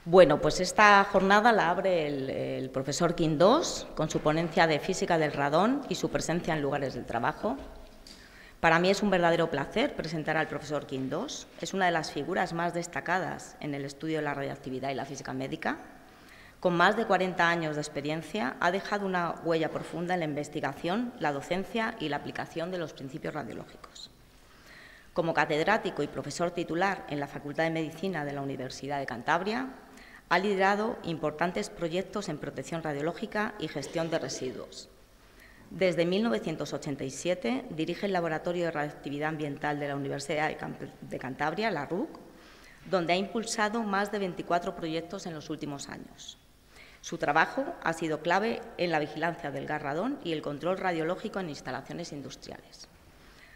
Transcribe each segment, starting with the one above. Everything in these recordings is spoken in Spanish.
Bueno, pues esta jornada la abre el profesor Quindós con su ponencia de Física del radón y su presencia en lugares del trabajo. Para mí es un verdadero placer presentar al profesor Quindós. Es una de las figuras más destacadas en el estudio de la radiactividad y la física médica. Con más de 40 años de experiencia, ha dejado una huella profunda en la investigación, la docencia y la aplicación de los principios radiológicos. Como catedrático y profesor titular en la Facultad de Medicina de la Universidad de Cantabria, ha liderado importantes proyectos en protección radiológica y gestión de residuos. Desde 1987 dirige el Laboratorio de Radioactividad Ambiental de la Universidad de Cantabria, la RUC, donde ha impulsado más de 24 proyectos en los últimos años. Su trabajo ha sido clave en la vigilancia del gas radón y el control radiológico en instalaciones industriales.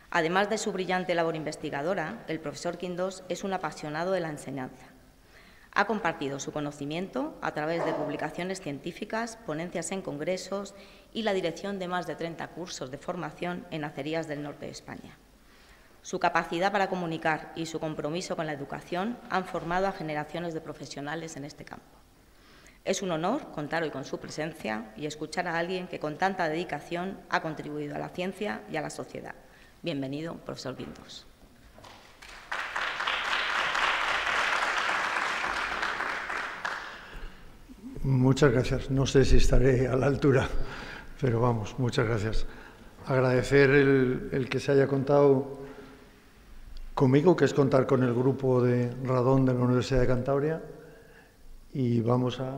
Además de su brillante labor investigadora, el profesor Quindós es un apasionado de la enseñanza. Ha compartido su conocimiento a través de publicaciones científicas, ponencias en congresos y la dirección de más de 30 cursos de formación en acerías del norte de España. Su capacidad para comunicar y su compromiso con la educación han formado a generaciones de profesionales en este campo. Es un honor contar hoy con su presencia y escuchar a alguien que con tanta dedicación ha contribuido a la ciencia y a la sociedad. Bienvenido, profesor Quindós. Muchas gracias. No sé si estaré a la altura, pero vamos, muchas gracias. Agradecer el que se haya contado conmigo, que es contar con el grupo de radón de la Universidad de Cantabria, y vamos a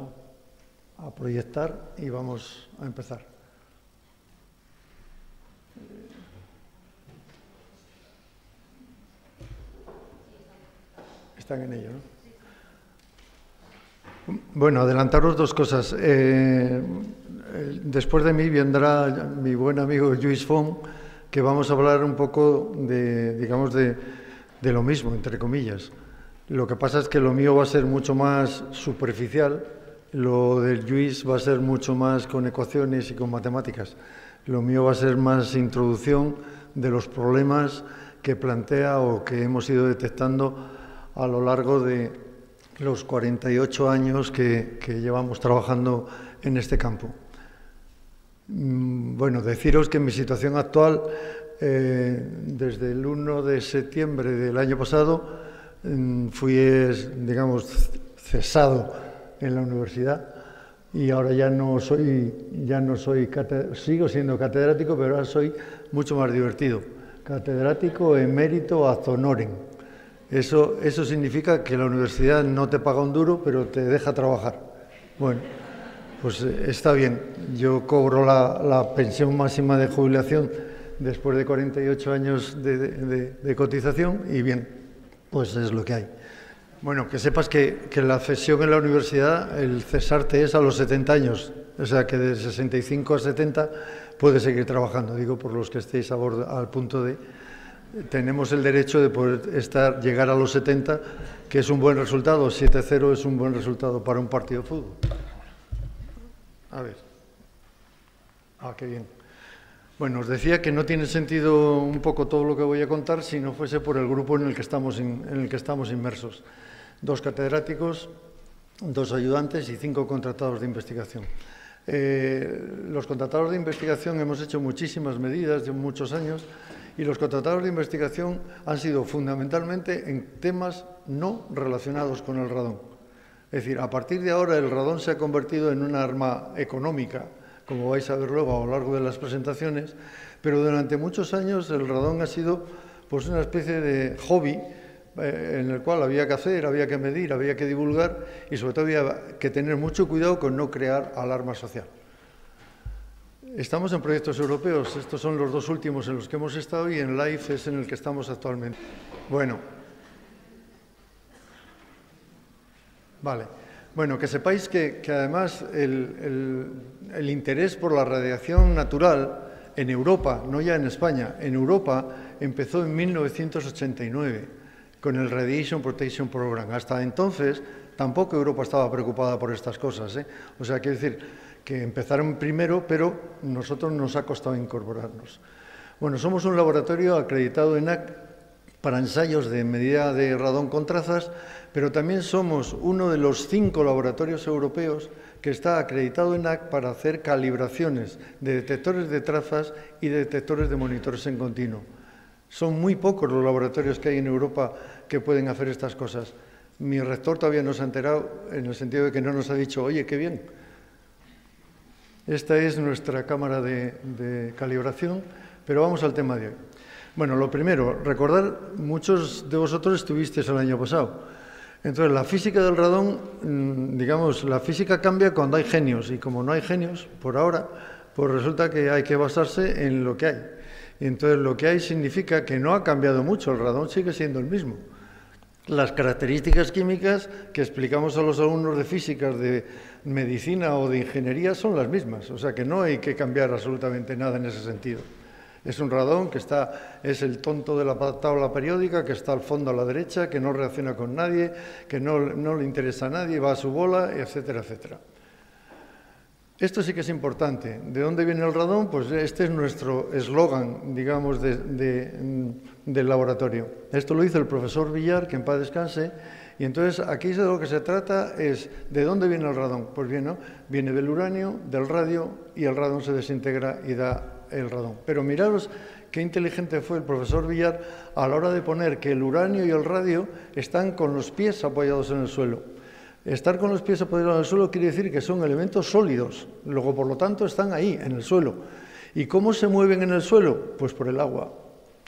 proyectar y vamos a empezar. Están en ello, ¿no? Bueno, adelantaros dos cosas. Después de mí vendrá mi buen amigo Lluís Font, que vamos a hablar un poco digamos, de lo mismo, entre comillas. Lo que pasa es que lo mío va a ser mucho más superficial, lo del Lluís va a ser mucho más con ecuaciones y con matemáticas. Lo mío va a ser más introducción de los problemas que plantea o que hemos ido detectando a lo largo de los 48 años que llevamos trabajando en este campo. Bueno, deciros que mi situación actual, desde el 1 de septiembre del año pasado, fui, digamos, cesado en la universidad y ahora sigo siendo catedrático, pero ahora soy mucho más divertido. Catedrático emérito ad honorem. Eso significa que la universidad no te paga un duro, pero te deja trabajar. Bueno, pues está bien. Yo cobro la pensión máxima de jubilación después de 48 años de cotización y bien, pues es lo que hay. Bueno, que sepas que la cesión en la universidad, el cesarte es a los 70 años, o sea que de 65 a 70 puedes seguir trabajando, digo por los que estéis al punto de... Tenemos el derecho de poder llegar a los 70, que es un buen resultado. 7-0 es un buen resultado para un partido de fútbol. A ver. Qué bien. Bueno, os decía que no tiene sentido un poco todo lo que voy a contar si no fuese por el grupo en el que estamos inmersos. 2 catedráticos, 2 ayudantes y 5 contratados de investigación. Los contratados de investigación hemos hecho muchísimas medidas de muchos años. Y los contratados de investigación han sido fundamentalmente en temas no relacionados con el radón. Es decir, a partir de ahora el radón se ha convertido en un arma económica, como vais a ver luego a lo largo de las presentaciones, pero durante muchos años el radón ha sido pues, una especie de hobby en el cual había que hacer, había que medir, había que divulgar y sobre todo había que tener mucho cuidado con no crear alarma social. Estamos en proyectos europeos, estos son los 2 últimos en los que hemos estado y en LIFE es en el que estamos actualmente. Bueno, vale. Bueno, que sepáis que además el interés por la radiación natural en Europa, no ya en España, en Europa empezó en 1989 con el Radiation Protection Program. Hasta entonces tampoco Europa estaba preocupada por estas cosas, ¿eh? O sea, quiero decir que empezaron primero, pero nosotros nos ha costado incorporarnos. Bueno, somos un laboratorio acreditado ENAC para ensayos de medida de radón con trazas, pero también somos uno de los 5 laboratorios europeos que está acreditado ENAC para hacer calibraciones de detectores de trazas y de detectores de monitores en continuo. Son muy pocos los laboratorios que hay en Europa que pueden hacer estas cosas. Mi rector todavía no se ha enterado, en el sentido de que no nos ha dicho, oye, qué bien. Esta es nuestra cámara de calibración, pero vamos al tema de hoy. Bueno, lo primero, recordar, muchos de vosotros estuvisteis el año pasado. Entonces, la física del radón, digamos, la física cambia cuando hay genios, y como no hay genios, por ahora, pues resulta que hay que basarse en lo que hay. Entonces, lo que hay significa que no ha cambiado mucho, el radón sigue siendo el mismo. Las características químicas que explicamos a los alumnos de físicas, de medicina o de ingeniería son las mismas, o sea que no hay que cambiar absolutamente nada en ese sentido. Es un radón que es el tonto de la tabla periódica, que está al fondo a la derecha, que no reacciona con nadie, que no le interesa a nadie, va a su bola, etcétera, etcétera. Esto sí que es importante. ¿De dónde viene el radón? Pues este es nuestro eslogan, digamos, del laboratorio. Esto lo hizo el profesor Villar, que en paz descanse, y entonces aquí de lo que se trata es ¿de dónde viene el radón? Pues bien, ¿no? Viene del uranio, del radio, y el radón se desintegra y da el radón. Pero miraros qué inteligente fue el profesor Villar a la hora de poner que el uranio y el radio están con los pies apoyados en el suelo. Estar con los pies apoyados en el suelo quiere decir que son elementos sólidos, luego por lo tanto están ahí, en el suelo. ¿Y cómo se mueven en el suelo? Pues por el agua.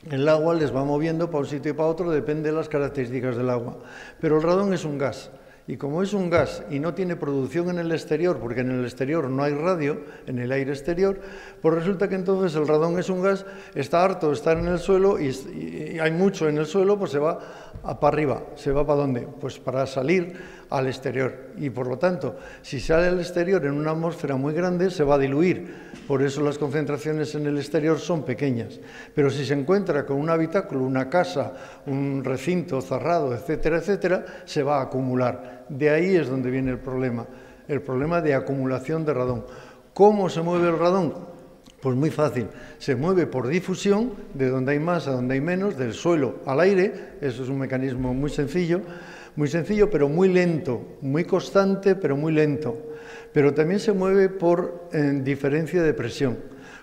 El agua les va moviendo para un sitio y para otro, depende de las características del agua. Pero el radón es un gas. Y como es un gas y no tiene producción en el exterior, porque en el exterior no hay radio, en el aire exterior, pues resulta que entonces el radón es un gas, está harto de estar en el suelo y hay mucho en el suelo, pues se va para arriba. ¿Se va para dónde? Pues para salir al exterior. Y por lo tanto, si sale al exterior en una atmósfera muy grande, se va a diluir. Por eso las concentraciones en el exterior son pequeñas. Pero si se encuentra con un habitáculo, una casa, un recinto cerrado, etcétera, etcétera, se va a acumular. De ahí es donde viene el problema de acumulación de radón. ¿Cómo se mueve el radón? Pues muy fácil, se mueve por difusión, de donde hay más a donde hay menos, del suelo al aire, eso es un mecanismo muy sencillo pero muy lento, muy constante pero muy lento. Pero también se mueve por diferencia de presión.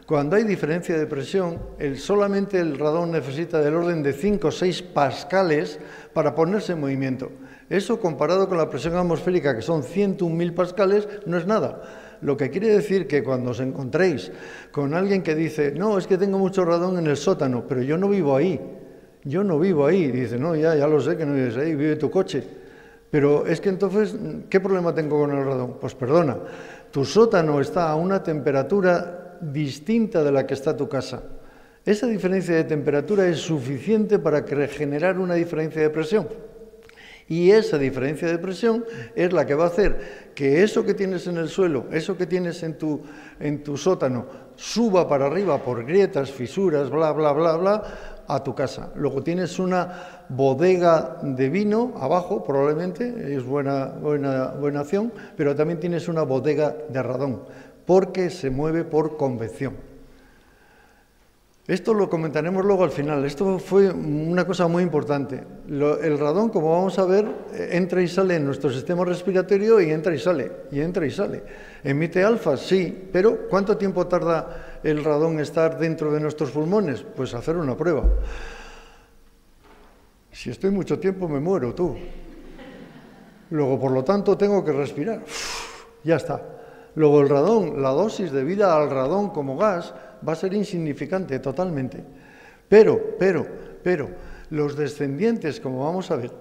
Cuando hay diferencia de presión, solamente el radón necesita del orden de 5 o 6 pascales para ponerse en movimiento. Eso comparado con la presión atmosférica, que son 101.000 pascales, no es nada. Lo que quiere decir que cuando os encontréis con alguien que dice, no, es que tengo mucho radón en el sótano, pero yo no vivo ahí. Yo no vivo ahí. Y dice, no, ya lo sé que no vives ahí, vive tu coche. Pero es que entonces, ¿qué problema tengo con el radón? Pues perdona, tu sótano está a una temperatura distinta de la que está tu casa. Esa diferencia de temperatura es suficiente para generar una diferencia de presión. Y esa diferencia de presión es la que va a hacer que eso que tienes en el suelo, eso que tienes en tu sótano, suba para arriba por grietas, fisuras, bla, bla, bla, bla, a tu casa. Luego tienes una bodega de vino abajo, probablemente, es buena acción, pero también tienes una bodega de radón, porque se mueve por convección. Esto lo comentaremos luego al final. Esto fue una cosa muy importante. El radón, como vamos a ver, entra y sale en nuestro sistema respiratorio y entra y sale, y entra y sale. ¿Emite alfa? Sí, pero ¿cuánto tiempo tarda el radón en estar dentro de nuestros pulmones? Pues hacer una prueba. Si estoy mucho tiempo me muero, tú. Luego, por lo tanto, tengo que respirar. Ya está. Luego el radón, la dosis de vida al radón como gas va a ser insignificante totalmente. Pero, los descendientes, como vamos a ver,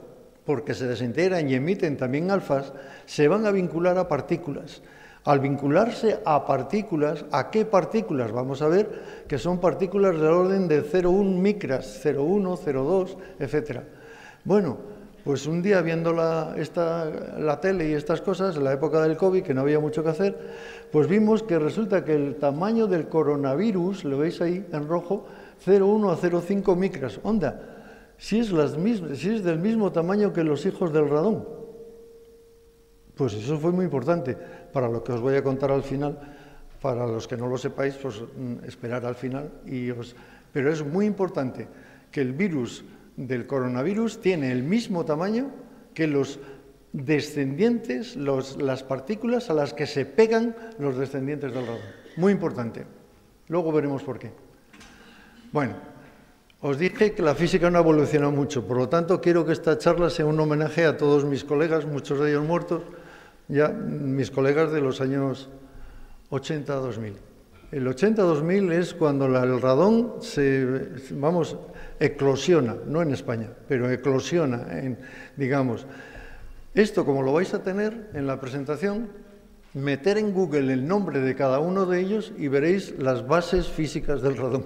porque se desintegran y emiten también alfas, se van a vincular a partículas. Al vincularse a partículas, ¿a qué partículas? Vamos a ver que son partículas del orden de 0,1 micras, 0,1, 0,2, etc. Bueno, pues un día viendo la tele y estas cosas, en la época del COVID, que no había mucho que hacer, pues vimos que resulta que el tamaño del coronavirus, lo veis ahí en rojo, 0,1 a 0,5 micras. Onda, si es del mismo tamaño que los hijos del radón. Pues eso fue muy importante para lo que os voy a contar al final. Para los que no lo sepáis, pues esperar al final. Pero es muy importante que el virus del coronavirus tiene el mismo tamaño que los descendientes, las partículas a las que se pegan los descendientes del radón. Muy importante. Luego veremos por qué. Bueno, os dije que la física no ha evolucionado mucho, por lo tanto quiero que esta charla sea un homenaje a todos mis colegas, muchos de ellos muertos, ya mis colegas de los años 80-2000. El 80-2000 es cuando el radón eclosiona, no en España, pero eclosiona, digamos. Esto, como lo vais a tener en la presentación, meter en Google el nombre de cada uno de ellos y veréis las bases físicas del radón.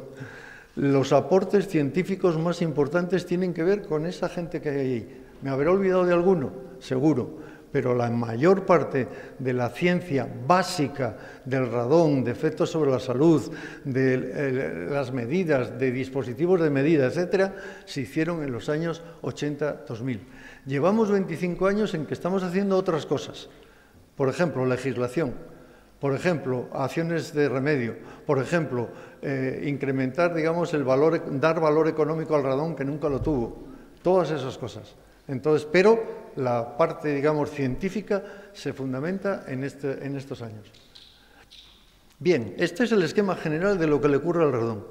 Los aportes científicos más importantes tienen que ver con esa gente que hay ahí. ¿Me habré olvidado de alguno? Seguro, pero la mayor parte de la ciencia básica del radón, de efectos sobre la salud, de las medidas, de dispositivos de medida, etcétera, se hicieron en los años 80-2000. Llevamos 25 años en que estamos haciendo otras cosas. Por ejemplo, legislación. Por ejemplo, acciones de remedio. Por ejemplo, incrementar, digamos, dar valor económico al radón que nunca lo tuvo. Todas esas cosas. Entonces, pero la parte, digamos, científica se fundamenta en estos años. Bien, este es el esquema general de lo que le ocurre al radón.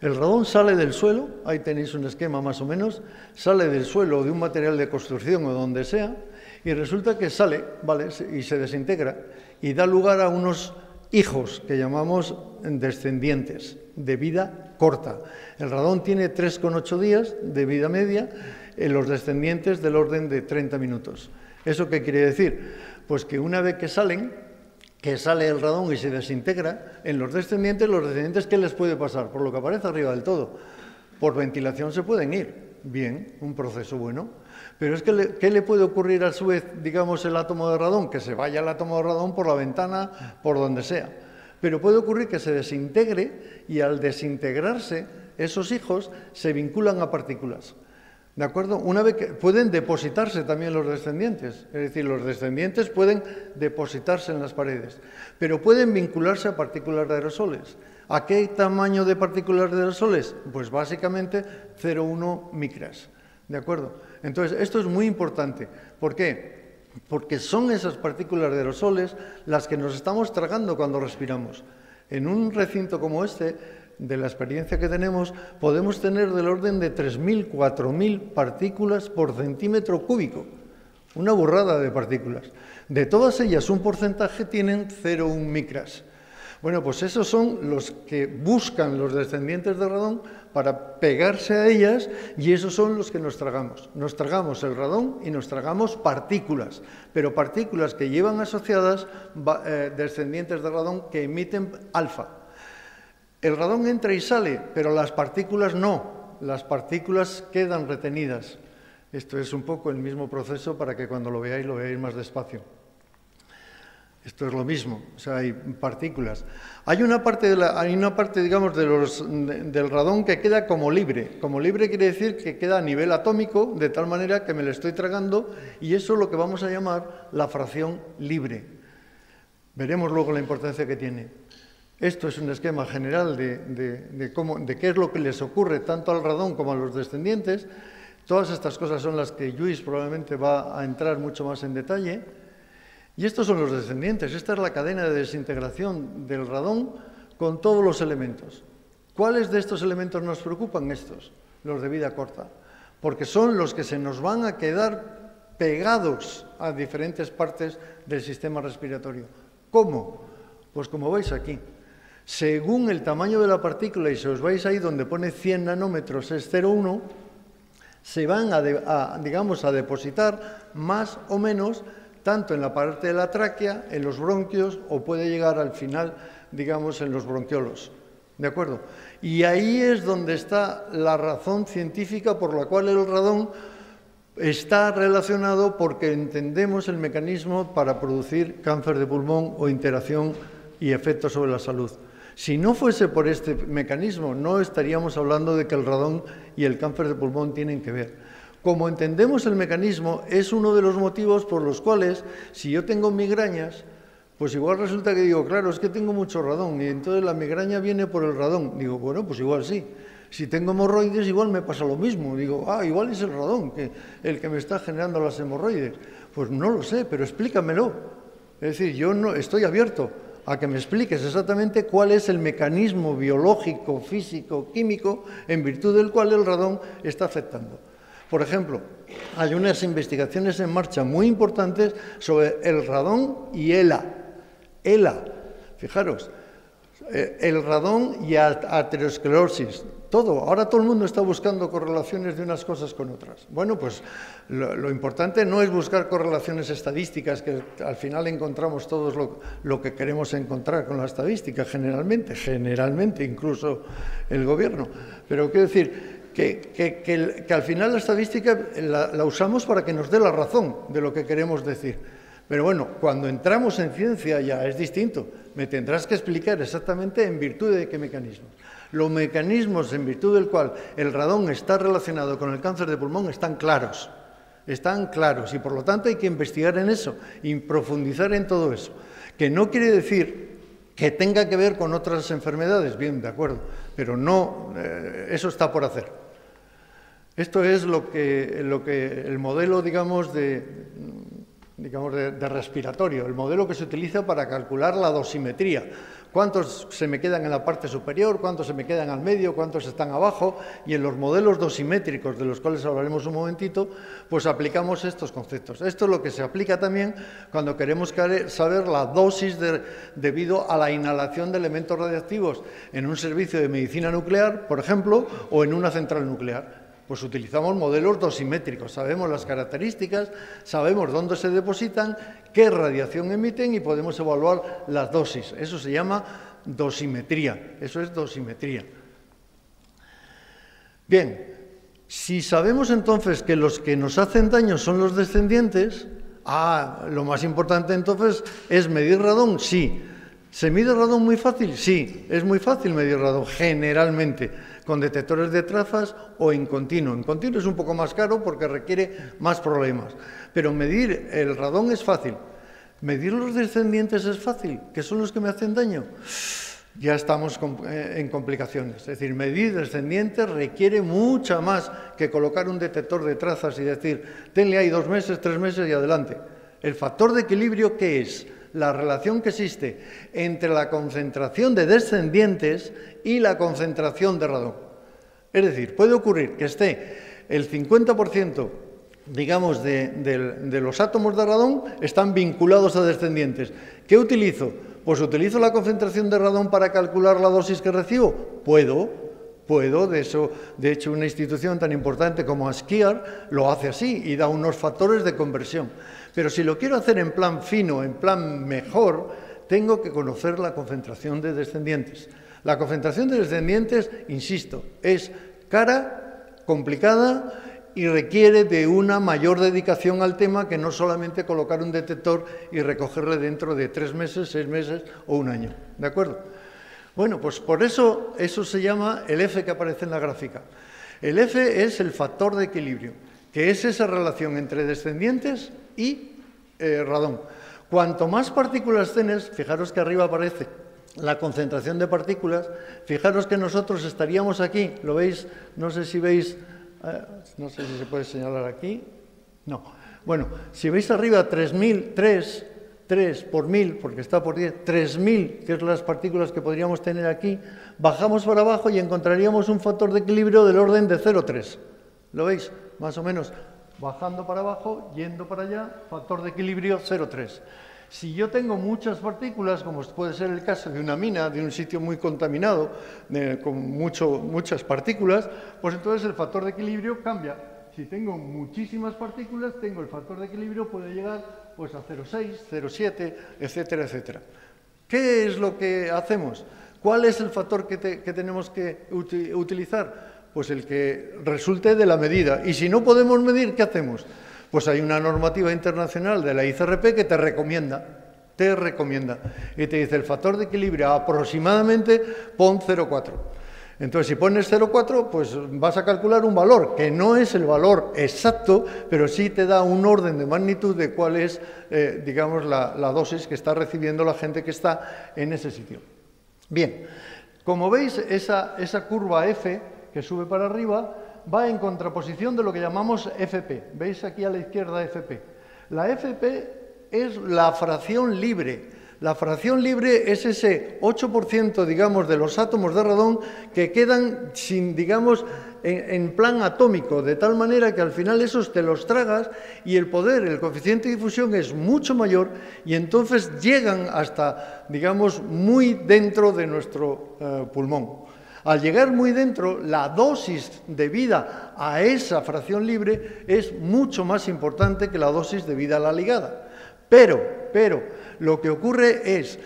El radón sale del suelo, ahí tenéis un esquema más o menos, sale del suelo o de un material de construcción o donde sea, y resulta que sale, ¿vale?, y se desintegra, y da lugar a unos hijos que llamamos descendientes de vida corta. El radón tiene 3,8 días de vida media, en los descendientes del orden de 30 minutos. ¿Eso qué quiere decir? Pues que una vez que sale el radón y se desintegra, en los descendientes, ¿qué les puede pasar? Por lo que aparece arriba del todo. Por ventilación se pueden ir. Bien, un proceso bueno. Pero es que, ¿qué le puede ocurrir a su vez, digamos, el átomo de radón? Que se vaya el átomo de radón por la ventana, por donde sea. Pero puede ocurrir que se desintegre y al desintegrarse, esos hijos se vinculan a partículas. ¿De acuerdo? Una vez que pueden depositarse también los descendientes, es decir, los descendientes pueden depositarse en las paredes, pero pueden vincularse a partículas de aerosoles. ¿A qué tamaño de partículas de aerosoles? Pues básicamente 0,1 micras. ¿De acuerdo? Entonces, esto es muy importante. ¿Por qué? Porque son esas partículas de aerosoles las que nos estamos tragando cuando respiramos. En un recinto como este, de la experiencia que tenemos, podemos tener del orden de 3.000, 4.000 partículas por centímetro cúbico. Una burrada de partículas. De todas ellas, un porcentaje tienen 0,1 micras. Bueno, pues esos son los que buscan los descendientes de radón para pegarse a ellas y esos son los que nos tragamos. Nos tragamos el radón y nos tragamos partículas, pero partículas que llevan asociadas descendientes de radón que emiten alfa. El radón entra y sale, pero las partículas no. Las partículas quedan retenidas. Esto es un poco el mismo proceso para que cuando lo veáis más despacio. Esto es lo mismo, o sea, hay partículas. Hay una parte, digamos, del radón que queda como libre. Como libre quiere decir que queda a nivel atómico, de tal manera que me lo estoy tragando, y eso es lo que vamos a llamar la fracción libre. Veremos luego la importancia que tiene. Esto es un esquema general de qué es lo que les ocurre tanto al radón como a los descendientes. Todas estas cosas son las que Lluís probablemente va a entrar mucho más en detalle. Y estos son los descendientes. Esta es la cadena de desintegración del radón con todos los elementos. ¿Cuáles de estos elementos nos preocupan? Estos, los de vida corta. Porque son los que se nos van a quedar pegados a diferentes partes del sistema respiratorio. ¿Cómo? Pues como veis aquí. Según el tamaño de la partícula, y si os vais ahí donde pone 100 nanómetros es 0,1, se van digamos, a depositar más o menos tanto en la parte de la tráquea, en los bronquios, o puede llegar al final, digamos, en los bronquiolos. ¿De acuerdo? Y ahí es donde está la razón científica por la cual el radón está relacionado, porque entendemos el mecanismo para producir cáncer de pulmón o interacción y efectos sobre la salud. Si no fuese por este mecanismo, no estaríamos hablando de que el radón y el cáncer de pulmón tienen que ver. Como entendemos el mecanismo, es uno de los motivos por los cuales, si yo tengo migrañas, pues igual resulta que digo, claro, es que tengo mucho radón, y entonces la migraña viene por el radón. Digo, bueno, pues igual sí. Si tengo hemorroides, igual me pasa lo mismo. Digo, igual es el radón el que me está generando las hemorroides. Pues no lo sé, pero explícamelo. Es decir, yo no estoy abierto a que me expliques exactamente cuál es el mecanismo biológico, físico, químico, en virtud del cual el radón está afectando. Por ejemplo, hay unas investigaciones en marcha muy importantes sobre el radón y ELA. ELA, fijaros, el radón y aterosclerosis, todo. Ahora todo el mundo está buscando correlaciones de unas cosas con otras. Bueno, pues lo importante no es buscar correlaciones estadísticas, que al final encontramos todos lo que queremos encontrar con la estadística, generalmente, incluso el gobierno. Pero quiero decir que al final la estadística la usamos para que nos dé la razón de lo que queremos decir. Pero bueno, cuando entramos en ciencia ya es distinto. Me tendrás que explicar exactamente en virtud de qué mecanismos. Los mecanismos en virtud del cual el radón está relacionado con el cáncer de pulmón están claros y por lo tanto hay que investigar en eso y profundizar en todo eso. Que no quiere decir que tenga que ver con otras enfermedades, bien, de acuerdo, pero no, eso está por hacer. Esto es lo que el modelo, digamos, de respiratorio, el modelo que se utiliza para calcular la dosimetría. Cuántos se me quedan en la parte superior, cuántos se me quedan al medio, cuántos están abajo, y en los modelos dosimétricos, de los cuales hablaremos un momentito, pues aplicamos estos conceptos. Esto es lo que se aplica también cuando queremos saber la dosis debido a la inhalación de elementos radiactivos en un servicio de medicina nuclear, por ejemplo, o en una central nuclear. Pues utilizamos modelos dosimétricos, sabemos las características, sabemos dónde se depositan, qué radiación emiten y podemos evaluar las dosis. Eso se llama dosimetría, eso es dosimetría. Bien, si sabemos entonces que los que nos hacen daño son los descendientes, lo más importante entonces es medir radón, sí. ¿Se mide radón muy fácil? Sí, es muy fácil medir radón, generalmente, con detectores de trazas o en continuo. En continuo es un poco más caro porque requiere más problemas. Pero medir el radón es fácil. Medir los descendientes es fácil, que son los que me hacen daño. Ya estamos en complicaciones. Es decir, medir descendientes requiere mucha más que colocar un detector de trazas y decir, tenle ahí 2 meses, 3 meses y adelante. El factor de equilibrio, ¿qué es? La relación que existe entre la concentración de descendientes y la concentración de radón. Es decir, puede ocurrir que esté el 50%, digamos, de los átomos de radón están vinculados a descendientes. ¿Qué utilizo? Pues utilizo la concentración de radón para calcular la dosis que recibo. Puedo, de hecho una institución tan importante como Asquiar lo hace así y da unos factores de conversión. Pero si lo quiero hacer en plan fino, en plan mejor, tengo que conocer la concentración de descendientes. La concentración de descendientes, insisto, es cara, complicada y requiere de una mayor dedicación al tema que no solamente colocar un detector y recogerle dentro de 3 meses, 6 meses o 1 año. ¿De acuerdo? Bueno, pues por eso se llama el F que aparece en la gráfica. El F es el factor de equilibrio, que es esa relación entre descendientes y radón. Cuanto más partículas tienes, fijaros que arriba aparece la concentración de partículas, fijaros que nosotros estaríamos aquí, ¿lo veis? No sé si veis, no sé si se puede señalar aquí, no. Bueno, si veis arriba 3 por 1000, porque está por 10, 3000, que es las partículas que podríamos tener aquí, bajamos para abajo y encontraríamos un factor de equilibrio del orden de 0,3. ¿Lo veis? Más o menos. Bajando para abajo, yendo para allá, factor de equilibrio 0,3. Si yo tengo muchas partículas, como puede ser el caso de una mina, de un sitio muy contaminado, con muchas partículas, pues entonces el factor de equilibrio cambia. Si tengo muchísimas partículas, el factor de equilibrio puede llegar pues, a 0,6, 0,7, etcétera, etcétera. ¿Qué es lo que hacemos? ¿Cuál es el factor que tenemos que utilizar? Pues el que resulte de la medida. Y si no podemos medir, ¿qué hacemos? Pues hay una normativa internacional de la ICRP que te recomienda, y te dice el factor de equilibrio aproximadamente pon 0,4. Entonces, si pones 0,4, pues vas a calcular un valor, que no es el valor exacto, pero sí te da un orden de magnitud de cuál es, digamos, la dosis que está recibiendo la gente que está en ese sitio. Bien, como veis, esa curva F, que sube para arriba, va en contraposición de lo que llamamos FP. ¿Veis aquí a la izquierda FP? La FP es la fracción libre. La fracción libre es ese 8%, digamos, de los átomos de radón que quedan sin, digamos, en plan atómico, de tal manera que al final esos te los tragas y el coeficiente de difusión es mucho mayor y entonces llegan hasta, digamos, muy dentro de nuestro pulmón. Al llegar muy dentro, la dosis debida a esa fracción libre es mucho más importante que la dosis debida a la ligada. Pero, lo que ocurre es,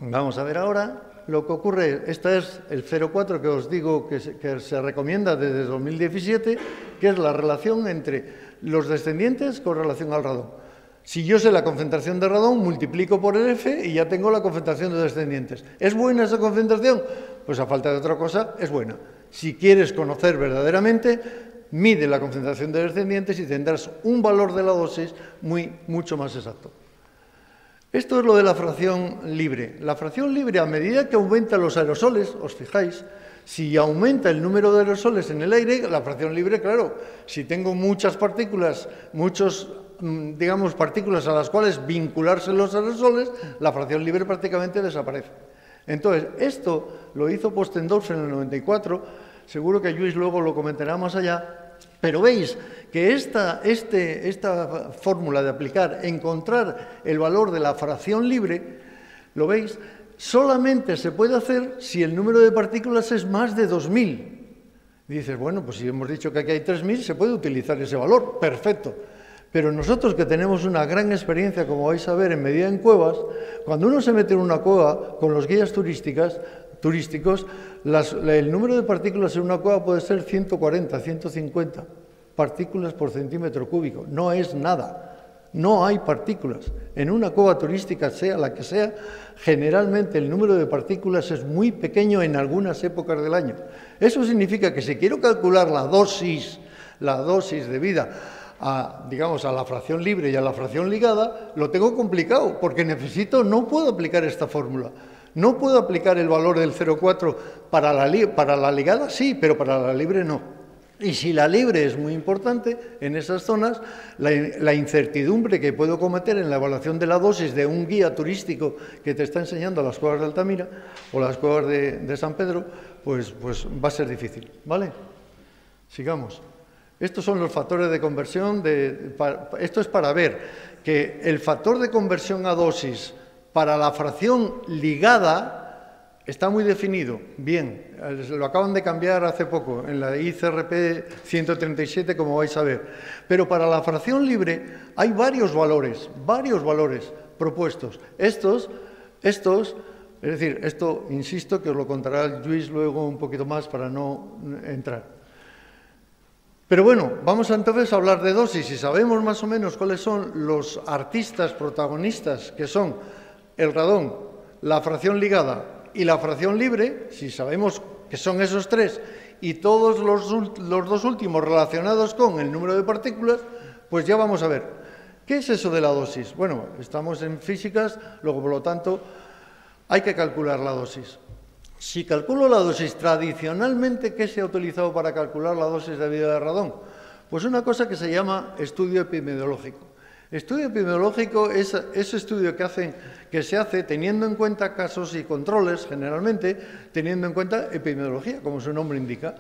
vamos a ver ahora, lo que ocurre, este es el 0,4 que os digo que se recomienda desde 2017, que es la relación entre los descendientes con relación al radón. Si yo sé la concentración de radón, multiplico por el F y ya tengo la concentración de descendientes. ¿Es buena esa concentración? Pues a falta de otra cosa, es buena. Si quieres conocer verdaderamente, mide la concentración de descendientes y tendrás un valor de la dosis mucho más exacto. Esto es lo de la fracción libre. La fracción libre, a medida que aumentan los aerosoles, os fijáis, si aumenta el número de aerosoles en el aire, la fracción libre, claro, si tengo muchas partículas, digamos, partículas a las cuales vincularse los aerosoles, la fracción libre prácticamente desaparece. Entonces, esto lo hizo Postendorf en el 94, seguro que Lluís luego lo comentará más allá, pero veis que esta fórmula de aplicar, encontrar el valor de la fracción libre, ¿lo veis? Solamente se puede hacer si el número de partículas es más de 2000. Dices, bueno, pues si hemos dicho que aquí hay 3000, se puede utilizar ese valor, perfecto. Pero nosotros que tenemos una gran experiencia, como vais a ver, en medida en cuevas, cuando uno se mete en una cueva con los guías turísticos, el número de partículas en una cueva puede ser 140, 150 partículas por centímetro cúbico. No es nada, no hay partículas. En una cueva turística, sea la que sea, generalmente el número de partículas es muy pequeño en algunas épocas del año. Eso significa que si quiero calcular la dosis debida digamos, a la fracción libre y a la fracción ligada, lo tengo complicado, porque no puedo aplicar esta fórmula. No puedo aplicar el valor del 0,4 para la ligada, sí, pero para la libre no. Y si la libre es muy importante, en esas zonas, la incertidumbre que puedo cometer en la evaluación de la dosis de un guía turístico que te está enseñando las cuevas de Altamira o las cuevas de San Pedro, pues va a ser difícil, ¿vale? Sigamos. Estos son los factores de conversión. Esto es para ver que el factor de conversión a dosis para la fracción ligada está muy definido. Bien, lo acaban de cambiar hace poco en la ICRP 137, como vais a ver. Pero para la fracción libre hay varios valores propuestos. Estos, es decir, esto, insisto, que os lo contará Lluís luego un poquito más para no entrar. Pero bueno, vamos entonces a hablar de dosis y sabemos más o menos cuáles son los artistas protagonistas, que son el radón, la fracción ligada y la fracción libre. Si sabemos que son esos tres y todos los dos últimos relacionados con el número de partículas, pues ya vamos a ver. ¿Qué es eso de la dosis? Bueno, estamos en físicas, luego por lo tanto hay que calcular la dosis. Si calculo la dosis tradicionalmente, ¿qué se ha utilizado para calcular la dosis de vida de radón? Pues una cosa que se llama estudio epidemiológico. Estudio epidemiológico es ese estudio que se hace teniendo en cuenta casos y controles, generalmente teniendo en cuenta epidemiología, como su nombre indica.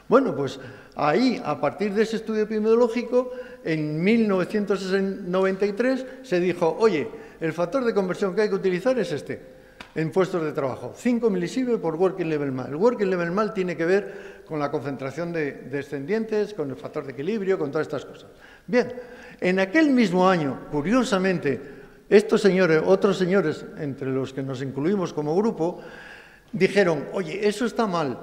Bueno, pues ahí, a partir de ese estudio epidemiológico, en 1993 se dijo, oye, el factor de conversión que hay que utilizar es este. En puestos de trabajo, 5 milisievert por working level mal. El working level mal tiene que ver con la concentración de descendientes, con el factor de equilibrio, con todas estas cosas. Bien, en aquel mismo año, curiosamente, estos señores, otros señores, entre los que nos incluimos como grupo, dijeron, oye, eso está mal,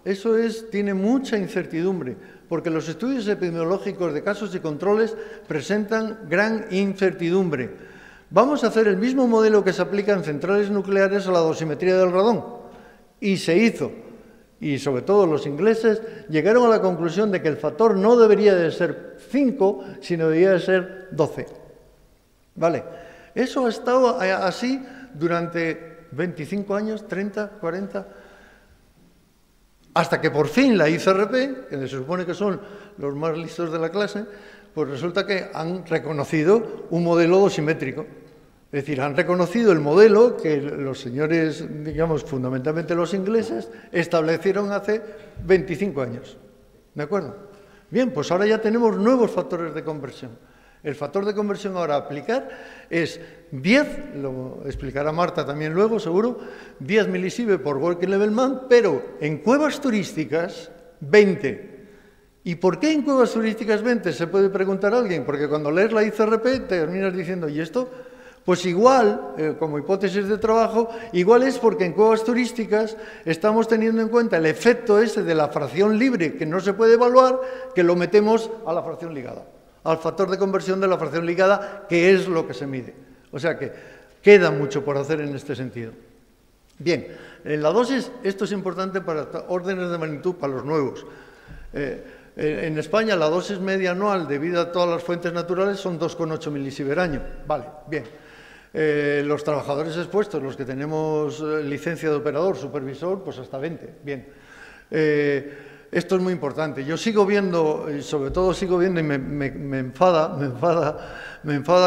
eso tiene mucha incertidumbre, porque los estudios epidemiológicos de casos y controles presentan gran incertidumbre. Vamos a hacer el mismo modelo que se aplica en centrales nucleares a la dosimetría del radón. Y se hizo. Y sobre todo los ingleses llegaron a la conclusión de que el factor no debería de ser 5, sino debería de ser 12. ¿Vale? Eso ha estado así durante 25 años, 30, 40. Hasta que por fin la ICRP, que se supone que son los más listos de la clase, pues resulta que han reconocido un modelo dosimétrico. Es decir, han reconocido el modelo que los señores, digamos, fundamentalmente los ingleses, establecieron hace 25 años. ¿De acuerdo? Bien, pues ahora ya tenemos nuevos factores de conversión. El factor de conversión ahora a aplicar es 10, lo explicará Marta también luego, seguro, 10 milisievert por working level man, pero en cuevas turísticas, 20. ¿Y por qué en cuevas turísticas 20? Se puede preguntar alguien, porque cuando lees la ICRP terminas diciendo, ¿y esto? Pues igual, como hipótesis de trabajo, igual es porque en cuevas turísticas estamos teniendo en cuenta el efecto ese de la fracción libre que no se puede evaluar, que lo metemos a la fracción ligada, al factor de conversión de la fracción ligada, que es lo que se mide. O sea que queda mucho por hacer en este sentido. Bien, en la dosis, esto es importante para órdenes de magnitud para los nuevos. En España la dosis media anual debido a todas las fuentes naturales son 2,8 milisievert año. Vale, bien. Los trabajadores expuestos, los que tenemos licencia de operador, supervisor, pues hasta 20. Bien. Esto es muy importante. Yo sigo viendo, y sobre todo sigo viendo, y me enfada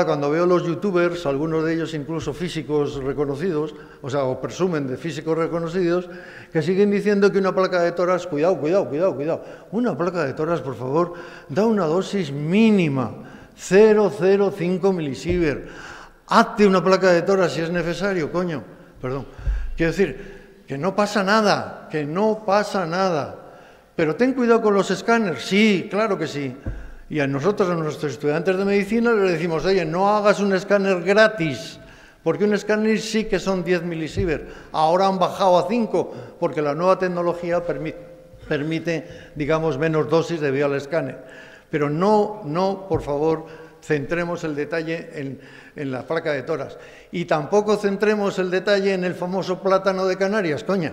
cuando veo los youtubers, algunos de ellos incluso físicos reconocidos, o presumen de físicos reconocidos, que siguen diciendo que una placa de toras, cuidado, una placa de toras, por favor, da una dosis mínima, 0,05 milisievert. Hazte una placa de toras si es necesario, coño. Perdón. Quiero decir, que no pasa nada, Pero ten cuidado con los escáneres. Sí, claro que sí. Y a nosotros, a nuestros estudiantes de medicina, les decimos, oye, no hagas un escáner gratis, porque un escáner sí que son 10 milisievert. Ahora han bajado a 5, porque la nueva tecnología permite, digamos, menos dosis debido al escáner. Pero no, por favor, centremos el detalle en la placa de toras. Y tampoco centremos el detalle en el famoso plátano de Canarias, coña.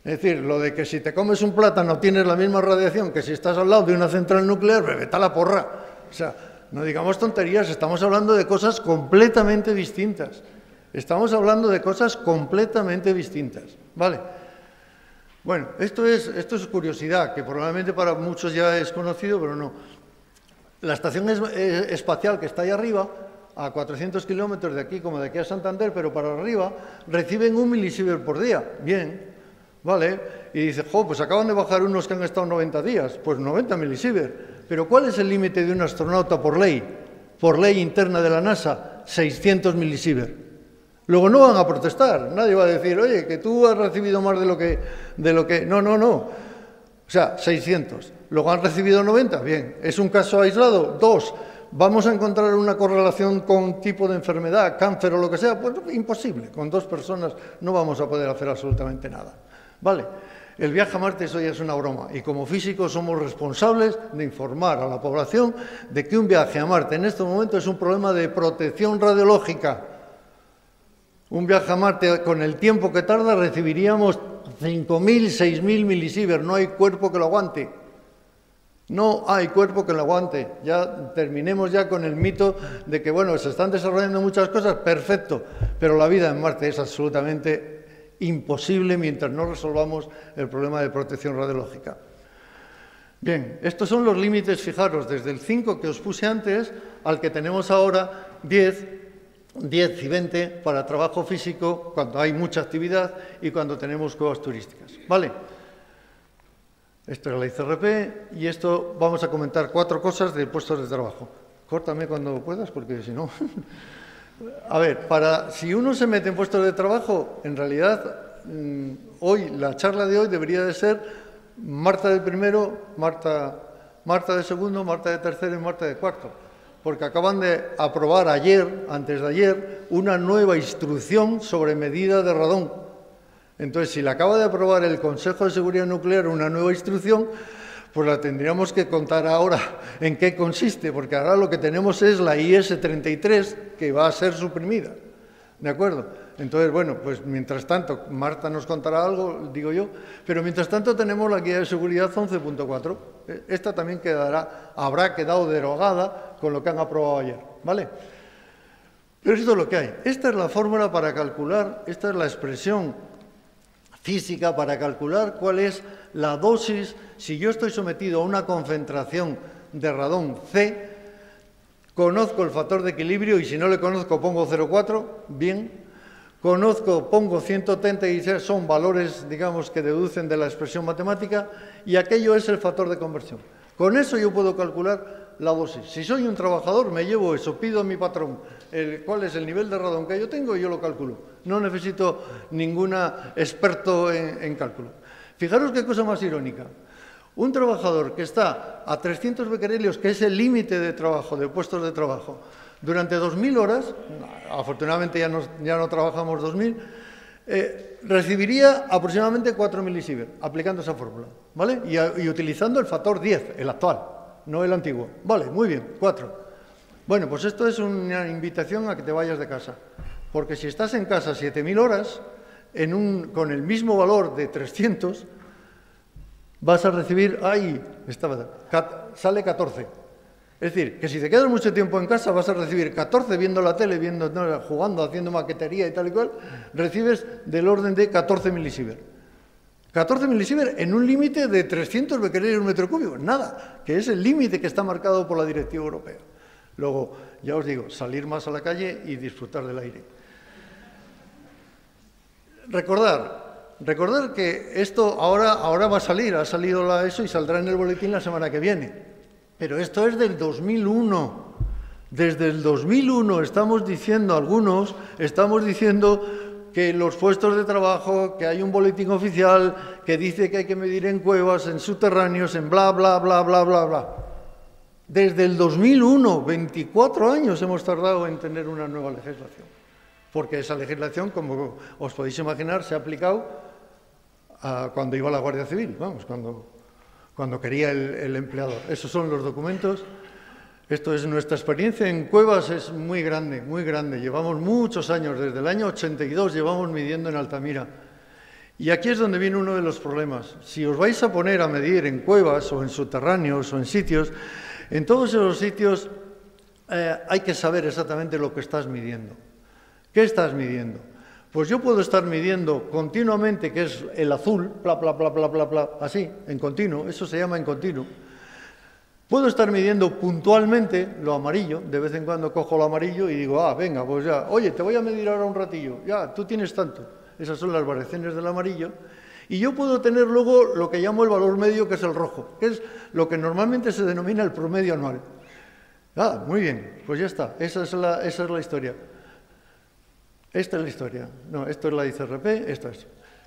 Es decir, lo de que si te comes un plátano tienes la misma radiación que si estás al lado de una central nuclear, vete a la porra. O sea, no digamos tonterías, estamos hablando de cosas completamente distintas. ¿Vale? Bueno, esto es curiosidad, que probablemente para muchos ya es conocido, pero no. La estación espacial que está ahí arriba, a 400 kilómetros de aquí, como de aquí a Santander, pero para arriba, reciben 1 milisievert por día. Bien. Vale, y dice, pues acaban de bajar unos que han estado 90 días, pues 90 milisievert. Pero ¿cuál es el límite de un astronauta por ley interna de la NASA? 600 milisievert. Luego no van a protestar, nadie va a decir, oye, que tú has recibido más de lo que... No. O sea, 600. Luego han recibido 90, bien. ¿Es un caso aislado? 2. ¿Vamos a encontrar una correlación con tipo de enfermedad, cáncer o lo que sea? Pues imposible. Con 2 personas no vamos a poder hacer absolutamente nada. Vale, el viaje a Marte eso ya es una broma y como físicos somos responsables de informar a la población de que un viaje a Marte en este momento es un problema de protección radiológica. Un viaje a Marte con el tiempo que tarda recibiríamos 5.000, 6.000 milisievert, no hay cuerpo que lo aguante. Ya terminemos ya con el mito de que, bueno, se están desarrollando muchas cosas, perfecto, pero la vida en Marte es absolutamente imposible mientras no resolvamos el problema de protección radiológica. Bien, estos son los límites, fijaros, desde el 5 que os puse antes al que tenemos ahora 10 y 20 para trabajo físico cuando hay mucha actividad y cuando tenemos cuevas turísticas. ¿Vale? Esto es la ICRP y esto vamos a comentar 4 cosas de puestos de trabajo. Córtame cuando puedas porque si no... A ver, si uno se mete en puestos de trabajo, en realidad, hoy, la charla de hoy debería de ser Marta de primero, Marta de segundo, Marta de tercero y Marta de cuarto, porque acaban de aprobar antes de ayer, una nueva instrucción sobre medida de radón. Entonces, si la acaba de aprobar el Consejo de Seguridad Nuclear una nueva instrucción, pues la tendríamos que contar ahora en qué consiste, porque ahora lo que tenemos es la IS-33, que va a ser suprimida. ¿De acuerdo? Entonces, bueno, pues mientras tanto, Marta nos contará algo, digo yo, pero mientras tanto tenemos la Guía de Seguridad 11.4. Esta también habrá quedado derogada con lo que han aprobado ayer, ¿vale? Pero esto es lo que hay. Esta es la fórmula para calcular, esta es la expresión física para calcular cuál es la dosis. Si yo estoy sometido a una concentración de radón C, conozco el factor de equilibrio y si no le conozco pongo 0,4, bien. Conozco, pongo 136, son valores, digamos, que deducen de la expresión matemática y aquello es el factor de conversión. Con eso yo puedo calcular la dosis. Si soy un trabajador, me llevo eso, pido a mi patrón cuál es el nivel de radón que yo tengo y yo lo calculo. No necesito ningún experto en cálculo. Fijaros qué cosa más irónica. Un trabajador que está a 300 becquerelios, que es el límite de trabajo, de puestos de trabajo, durante 2.000 horas, afortunadamente ya no trabajamos 2.000, recibiría aproximadamente 4 milisievert, aplicando esa fórmula, ¿vale? Y utilizando el factor 10, el actual, no el antiguo. Vale, muy bien, 4. Bueno, pues esto es una invitación a que te vayas de casa, porque si estás en casa 7.000 horas, con el mismo valor de 300, vas a recibir, sale 14. Es decir, que si te quedas mucho tiempo en casa vas a recibir 14 viendo la tele, jugando, haciendo maquetería y tal y cual, recibes del orden de 14 milisievert. 14 milisievert en un límite de 300 becquerelios por metro cúbico. Nada, que es el límite que está marcado por la Directiva Europea. Luego, ya os digo, salir más a la calle y disfrutar del aire. Recordar que esto ahora va a salir, ha salido eso y saldrá en el boletín la semana que viene. Pero esto es del 2001. Desde el 2001 estamos diciendo que los puestos de trabajo, que hay un boletín oficial que dice que hay que medir en cuevas, en subterráneos, en bla, bla, bla, bla, bla, bla. Desde el 2001, 24 años hemos tardado en tener una nueva legislación. Porque esa legislación, como os podéis imaginar, se ha aplicado cuando iba la Guardia Civil, vamos, cuando quería el empleador. Esos son los documentos. Esto es nuestra experiencia en cuevas, es muy grande, muy grande. Llevamos muchos años, desde el año 82 llevamos midiendo en Altamira. Y aquí es donde viene uno de los problemas. Si os vais a poner a medir en cuevas o en subterráneos o en sitios, en todos esos sitios hay que saber exactamente lo que estás midiendo. ¿Qué estás midiendo? Pues yo puedo estar midiendo continuamente, que es el azul, bla, bla, bla, bla, bla, bla, así, en continuo, eso se llama en continuo. Puedo estar midiendo puntualmente lo amarillo, de vez en cuando cojo lo amarillo y digo, venga, pues ya, oye, te voy a medir ahora un ratillo, ya, tú tienes tanto. Esas son las variaciones del amarillo. Y yo puedo tener luego lo que llamo el valor medio, que es el rojo, que es lo que normalmente se denomina el promedio anual. Muy bien, pues ya está, esa es la historia. Esta es la historia. No, esto es la ICRP,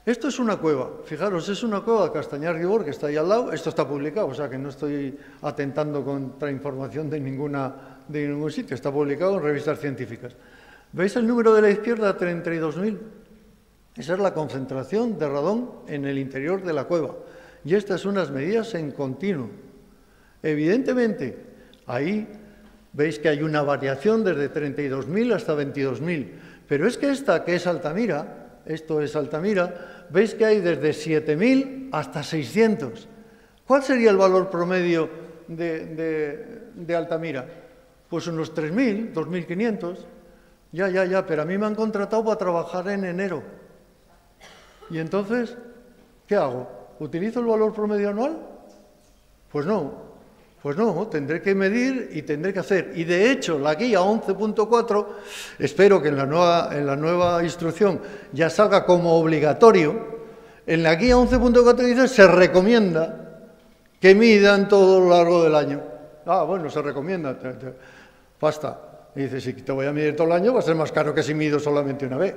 Esto es una cueva. Fijaros, es una cueva de Castañar-Guibor, que está ahí al lado. Esto está publicado, o sea que no estoy atentando contra información de ningún sitio. Está publicado en revistas científicas. ¿Veis el número de la izquierda? 32.000. Esa es la concentración de radón en el interior de la cueva. Y estas son unas medidas en continuo. Evidentemente, ahí veis que hay una variación desde 32.000 hasta 22.000. Pero es que esta, que es Altamira, esto es Altamira, veis que hay desde 7.000 hasta 600. ¿Cuál sería el valor promedio de Altamira? Pues unos 3.000, 2.500. Ya, pero a mí me han contratado para trabajar en enero. ¿Y entonces qué hago? ¿Utilizo el valor promedio anual? Pues no, tendré que medir y tendré que hacer. Y de hecho, la guía 11.4, espero que en la nueva instrucción ya salga como obligatorio. En la guía 11.4 dice, se recomienda que midan todo lo largo del año. Bueno, se recomienda, basta. Y dice, si te voy a medir todo el año, va a ser más caro que si mido solamente una vez.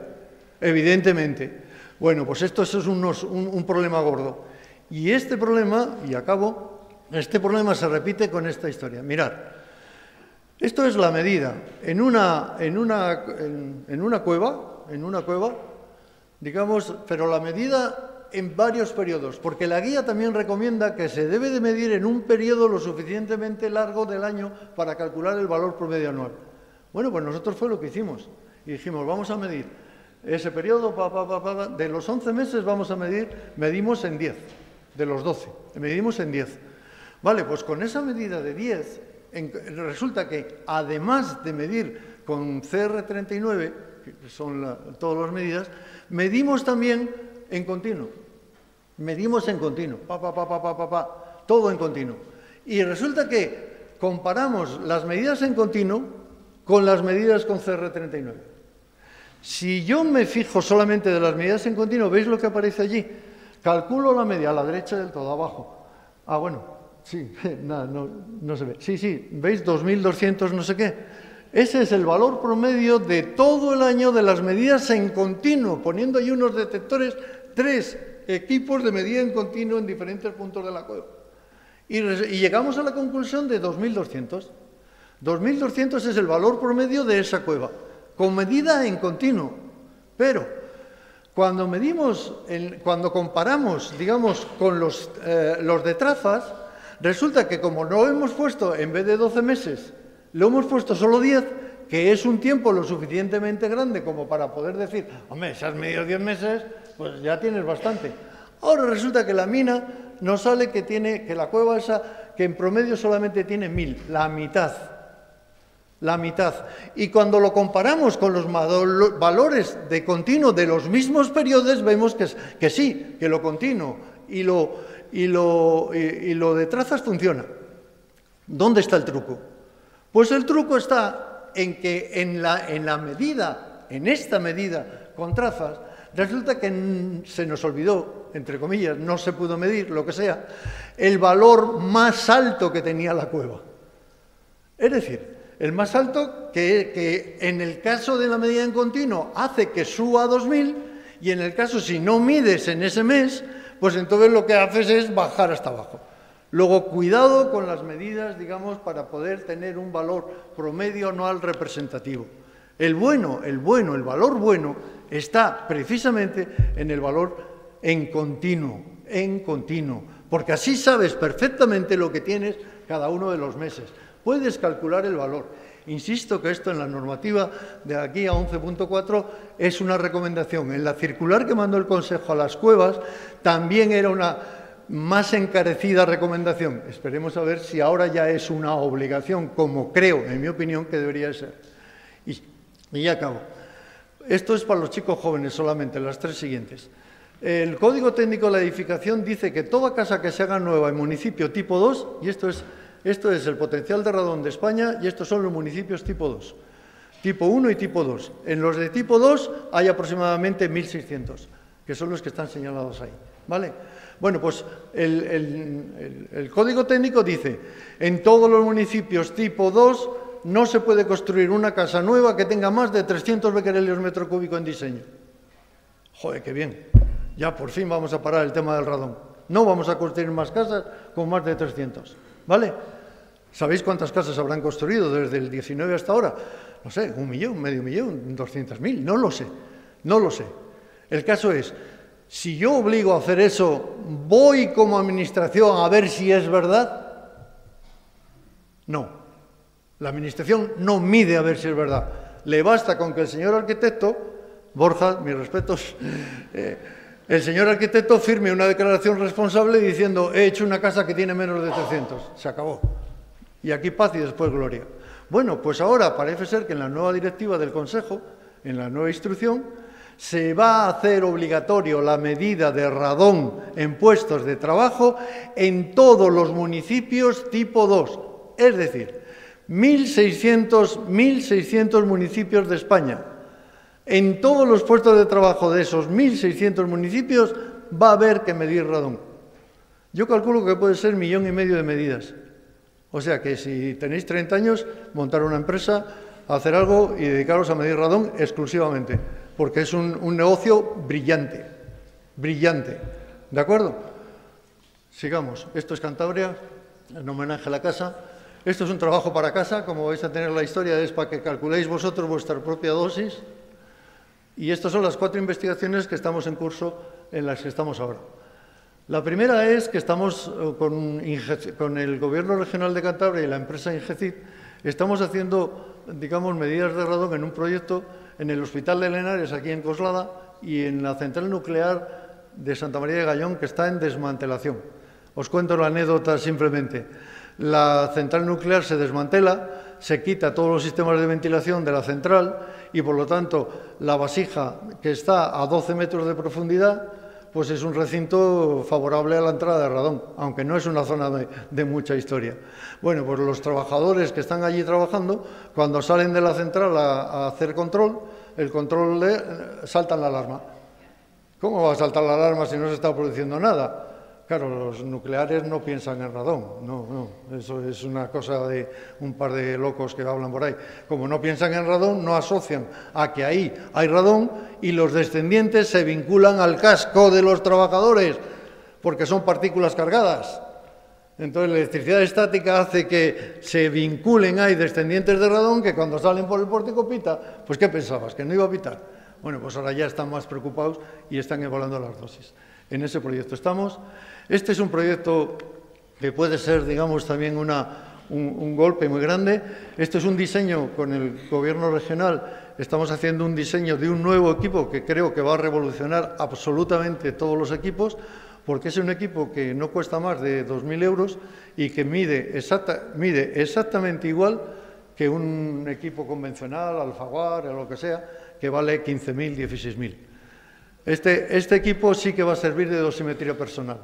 Evidentemente. Bueno, pues esto es un problema gordo. Y este problema, y acabo, este problema se repite con esta historia. Mirad, esto es la medida en una cueva, digamos, pero la medida en varios periodos, porque la guía también recomienda que se debe de medir en un periodo lo suficientemente largo del año para calcular el valor promedio anual. Bueno, pues nosotros fue lo que hicimos. Y dijimos, vamos a medir ese periodo, de los 11 meses medimos en 10, de los 12, medimos en 10. Vale, pues con esa medida de 10, resulta que además de medir con CR39, que son todas las medidas, medimos también en continuo. Medimos en continuo, todo en continuo. Y resulta que comparamos las medidas en continuo con las medidas con CR39. Si yo me fijo solamente de las medidas en continuo, ¿veis lo que aparece allí? Calculo la media a la derecha del todo, abajo. Ah, bueno, sí, nada, no se ve. Sí, ¿veis? 2.200 no sé qué. Ese es el valor promedio de todo el año de las medidas en continuo, poniendo ahí unos detectores, 3 equipos de medida en continuo en diferentes puntos de la cueva. Y llegamos a la conclusión de 2.200. 2.200 es el valor promedio de esa cueva, con medida en continuo. Pero cuando cuando comparamos, digamos, con los de trazas, resulta que como no hemos puesto, en vez de 12 meses, lo hemos puesto solo 10, que es un tiempo lo suficientemente grande como para poder decir, hombre, si has medido 10 meses, pues ya tienes bastante. Ahora resulta que la mina nos sale que la cueva esa, que en promedio solamente tiene 1.000, la mitad. La mitad. Y cuando lo comparamos con los valores de continuo de los mismos periodos, vemos que sí, que lo continuo y lo de trazas funciona. ¿Dónde está el truco? Pues el truco está en que en esta medida con trazas, resulta que se nos olvidó, entre comillas, no se pudo medir, lo que sea, el valor más alto que tenía la cueva. Es decir, el más alto que en el caso de la medida en continuo hace que suba a 2.000 y en el caso si no mides en ese mes, pues entonces lo que haces es bajar hasta abajo. Luego, cuidado con las medidas, digamos, para poder tener un valor promedio anual representativo. El valor bueno está precisamente en el valor en continuo, porque así sabes perfectamente lo que tienes cada uno de los meses. Puedes calcular el valor. Insisto que esto en la normativa de aquí a 11.4 es una recomendación. En la circular que mandó el Consejo a las cuevas también era una más encarecida recomendación. Esperemos a ver si ahora ya es una obligación, como creo, en mi opinión, que debería ser. Y ya acabo. Esto es para los chicos jóvenes solamente, las 3 siguientes. El Código Técnico de la Edificación dice que toda casa que se haga nueva en municipio tipo 2, y esto es el potencial de radón de España, y estos son los municipios tipo 2, tipo 1 y tipo 2. En los de tipo 2 hay aproximadamente 1.600, que son los que están señalados ahí, ¿vale? Bueno, pues el Código Técnico dice, en todos los municipios tipo 2 no se puede construir una casa nueva que tenga más de 300 becquerelios metro cúbico en diseño. Joder, qué bien. Ya por fin vamos a parar el tema del radón. No vamos a construir más casas con más de 300, ¿vale? ¿Sabéis cuántas casas habrán construido desde el 19 hasta ahora? No sé, 1 millón, medio millón, 200.000, no lo sé. El caso es, si yo obligo a hacer eso, ¿voy como administración a ver si es verdad? No. La administración no mide a ver si es verdad. Le basta con que el señor arquitecto, Borja, mis respetos, el señor arquitecto firme una declaración responsable diciendo he hecho una casa que tiene menos de 300. Se acabó. Y aquí paz y después gloria. Bueno, pues ahora parece ser que en la nueva directiva del Consejo, en la nueva instrucción, se va a hacer obligatorio la medida de radón en puestos de trabajo en todos los municipios tipo 2. Es decir, 1.600 municipios de España. En todos los puestos de trabajo de esos 1.600 municipios va a haber que medir radón. Yo calculo que puede ser 1,5 millones de medidas. O sea que si tenéis 30 años, montar una empresa, hacer algo y dedicaros a medir radón exclusivamente, porque es un negocio brillante, brillante. ¿De acuerdo? Sigamos. Esto es Cantabria, en homenaje a la casa. Esto es un trabajo para casa, como vais a tener la historia, es para que calculéis vosotros vuestra propia dosis. Y estas son las 4 investigaciones que estamos en curso, en las que estamos ahora. La primera es que estamos con el Gobierno Regional de Cantabria y la empresa Ingecit, estamos haciendo, digamos, medidas de radón en un proyecto en el Hospital de Lenares, aquí en Coslada, y en la central nuclear de Santa María de Gallón, que está en desmantelación. Os cuento la anécdota simplemente. La central nuclear se desmantela, se quita todos los sistemas de ventilación de la central y, por lo tanto, la vasija que está a 12 metros de profundidad, pues es un recinto favorable a la entrada de radón, aunque no es una zona de mucha historia. Bueno, pues los trabajadores que están allí trabajando, cuando salen de la central a hacer control, saltan la alarma. ¿Cómo va a saltar la alarma si no se está produciendo nada? Claro, los nucleares no piensan en radón, no, eso es una cosa de un par de locos que hablan por ahí. Como no piensan en radón, no asocian a que ahí hay radón y los descendientes se vinculan al casco de los trabajadores, porque son partículas cargadas. Entonces la electricidad estática hace que se vinculen ahí descendientes de radón que cuando salen por el pórtico pita. Pues ¿qué pensabas? ¿Que no iba a pitar? Bueno, pues ahora ya están más preocupados y están evaluando las dosis. En ese proyecto estamos. Este es un proyecto que puede ser, digamos, también un golpe muy grande. Este es un diseño con el Gobierno regional. Estamos haciendo un diseño de un nuevo equipo que creo que va a revolucionar absolutamente todos los equipos, porque es un equipo que no cuesta más de 2.000 euros y que mide exactamente igual que un equipo convencional, Alfaguara o lo que sea, que vale 15.000, 16.000. Este equipo sí que va a servir de dosimetría personal,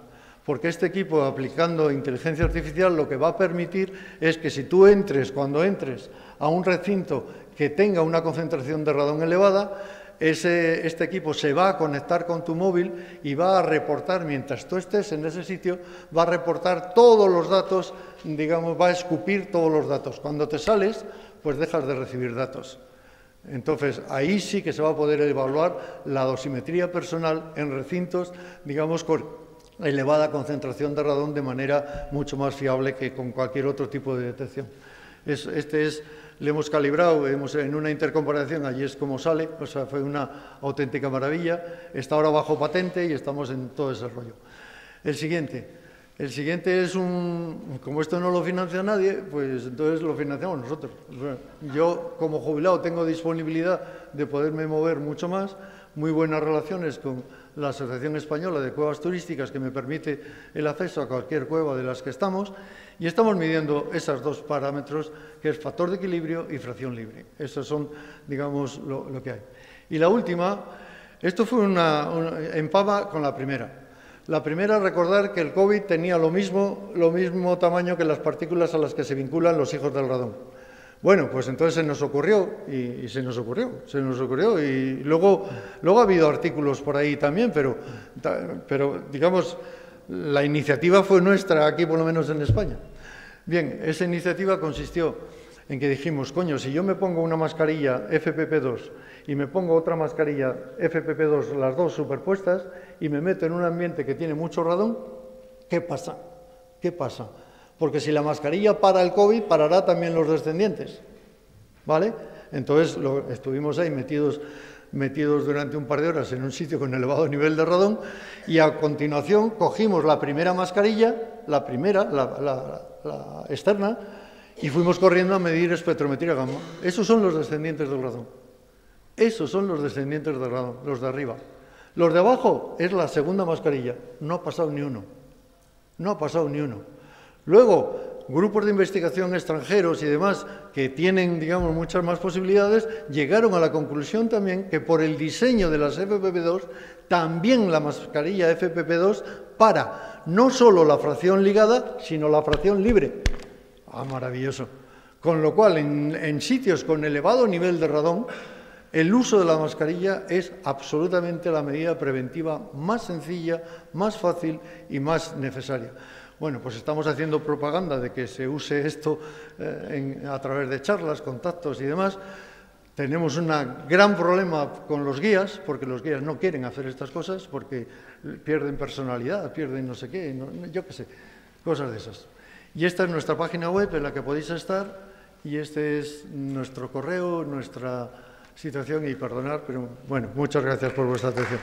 porque este equipo, aplicando inteligencia artificial, lo que va a permitir es que si tú cuando entres a un recinto que tenga una concentración de radón elevada, este equipo se va a conectar con tu móvil y va a reportar, mientras tú estés en ese sitio, va a reportar todos los datos, digamos, va a escupir todos los datos. Cuando te sales, pues dejas de recibir datos. Entonces, ahí sí que se va a poder evaluar la dosimetría personal en recintos, digamos, con elevada concentración de radón de manera mucho más fiable que con cualquier otro tipo de detección. Le hemos calibrado, en una intercomparación, allí es como sale, o sea, fue una auténtica maravilla. Está ahora bajo patente y estamos en todo ese rollo. El siguiente es como esto no lo financia nadie, pues entonces lo financiamos nosotros. Yo, como jubilado, tengo disponibilidad de poderme mover mucho más, muy buenas relaciones con la Asociación Española de Cuevas Turísticas, que me permite el acceso a cualquier cueva de las que estamos, y estamos midiendo esos dos parámetros, que es factor de equilibrio y fracción libre. Esos son, digamos, lo que hay. Y la última, esto fue en Pava con la primera. La primera, recordar que el COVID tenía lo mismo tamaño que las partículas a las que se vinculan los hijos del radón. Bueno, pues entonces se nos ocurrió, y se nos ocurrió, y luego ha habido artículos por ahí también, pero digamos, la iniciativa fue nuestra, aquí por lo menos en España. Bien, esa iniciativa consistió en que dijimos, coño, si yo me pongo una mascarilla FFP2 y me pongo otra mascarilla FFP2, las dos superpuestas, y me meto en un ambiente que tiene mucho radón, ¿qué pasa? ¿Qué pasa? Porque si la mascarilla para el COVID, parará también los descendientes, ¿vale? Entonces estuvimos ahí metidos durante un par de horas en un sitio con elevado nivel de radón, y a continuación cogimos la primera mascarilla, la externa, y fuimos corriendo a medir espectrometría gamma. Esos son los descendientes del radón. Esos son los descendientes del radón, los de arriba. Los de abajo es la segunda mascarilla. No ha pasado ni uno. No ha pasado ni uno. Luego, grupos de investigación extranjeros y demás que tienen, digamos, muchas más posibilidades, llegaron a la conclusión también que por el diseño de las FFP2, también la mascarilla FFP2 para no solo la fracción ligada, sino la fracción libre. Ah, maravilloso. Con lo cual, en sitios con elevado nivel de radón, el uso de la mascarilla es absolutamente la medida preventiva más sencilla, más fácil y más necesaria. Bueno, pues estamos haciendo propaganda de que se use esto a través de charlas, contactos y demás. Tenemos un gran problema con los guías, porque los guías no quieren hacer estas cosas, porque pierden personalidad, pierden no sé qué, yo qué sé, cosas de esas. Y esta es nuestra página web en la que podéis estar, y este es nuestro correo, nuestra situación, y perdonar, pero bueno, muchas gracias por vuestra atención.